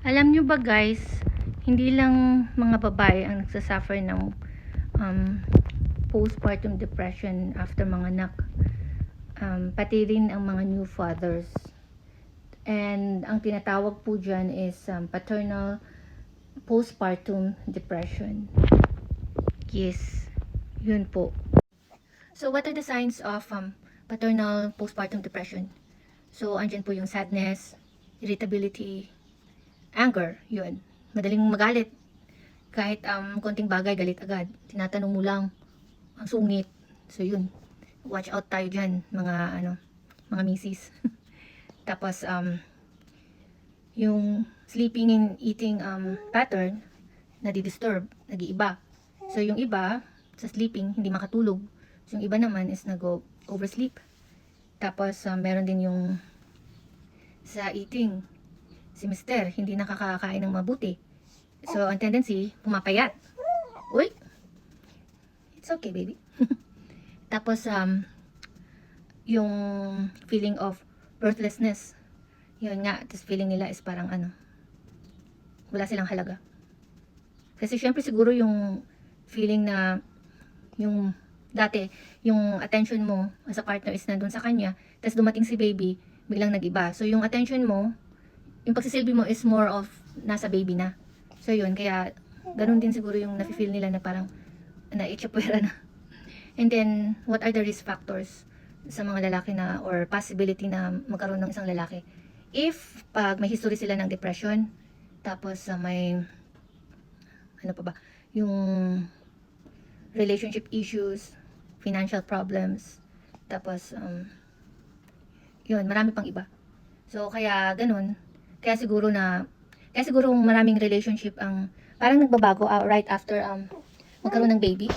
Alam nyo ba guys, hindi lang mga babae ang nagsasuffer ng postpartum depression after mga anak. Pati rin ang mga new fathers. And ang tinatawag po dyan is paternal postpartum depression. Yes, yun po. So what are the signs of paternal postpartum depression? So andyan po yung sadness, irritability, anger, yun. Madaling magalit. Kahit konting bagay, galit agad. Tinatanong mo lang, ang sungit. So yun, watch out tayo dyan, mga misis. Tapos, yung sleeping and eating pattern, nadi-disturb, nag-iiba. So yung iba, sa sleeping, hindi makatulog. So yung iba naman is nag-oversleep. Tapos, meron din yung sa eating, si Mister, hindi nakakakain ng mabuti. So, ang tendency, pumapayat. Uy! It's okay, baby. Tapos, yung feeling of worthlessness. Yun nga, tapos feeling nila is parang wala silang halaga. Kasi syempre siguro yung feeling na, yung dati, yung attention mo as a partner is nandun sa kanya, tapos dumating si baby, biglang nag-iba. So, yung attention mo, yung pagsisilbi mo is more of nasa baby na. So yun, kaya ganun din siguro yung nafe-feel nila na parang na-itchapwera na. And then, what are the risk factors sa mga lalaki na or possibility na magkaroon ng isang lalaki? If pag may history sila ng depression, tapos may ano pa ba, yung relationship issues, financial problems, tapos yun, marami pang iba. So kaya ganun, kaya siguro maraming relationship ang parang nagbabago right after magkaroon ng baby.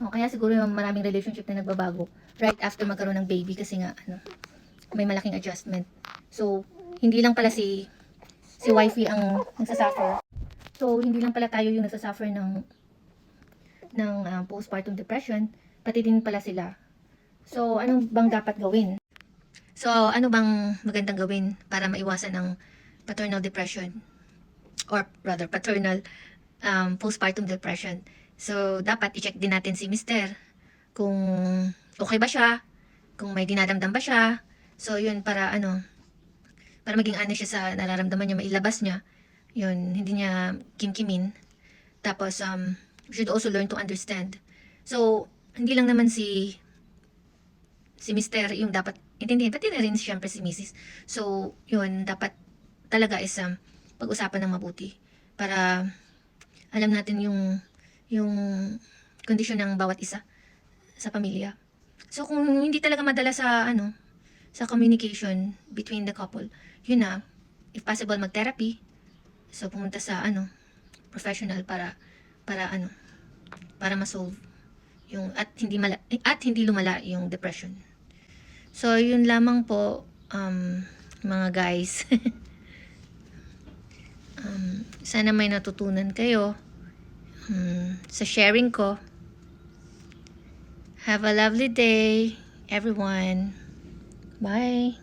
Kaya siguro yung maraming relationship na nagbabago right after magkaroon ng baby kasi nga may malaking adjustment. So hindi lang pala si wifey ang nagsasuffer. So hindi lang pala tayo yung nagsasuffer ng postpartum depression, pati din pala sila. So ano bang dapat gawin? So ano bang magandang gawin para maiwasan ng paternal depression, or rather paternal postpartum depression? So dapat i-check din natin si Mister kung okay ba siya, kung may dinadamdam ba siya. So yun, para para maging honest siya sa nararamdaman niya, mailabas niya yun, hindi niya kimkimin. Tapos we should also learn to understand. So hindi lang naman si Mister yung dapat intindihin, pati na rin siyempre si Mrs. So yun, dapat talaga is pag-usapan ng mabuti para alam natin yung kondisyon ng bawat isa sa pamilya. So kung hindi talaga madala sa sa communication between the couple, yun na, if possible mag-therapy. So pumunta sa professional para ma-solve yung at hindi lumala yung depression. So yun lamang po mga guys. Sana may natutunan kayo sa sharing ko. Have a lovely day, everyone. Bye.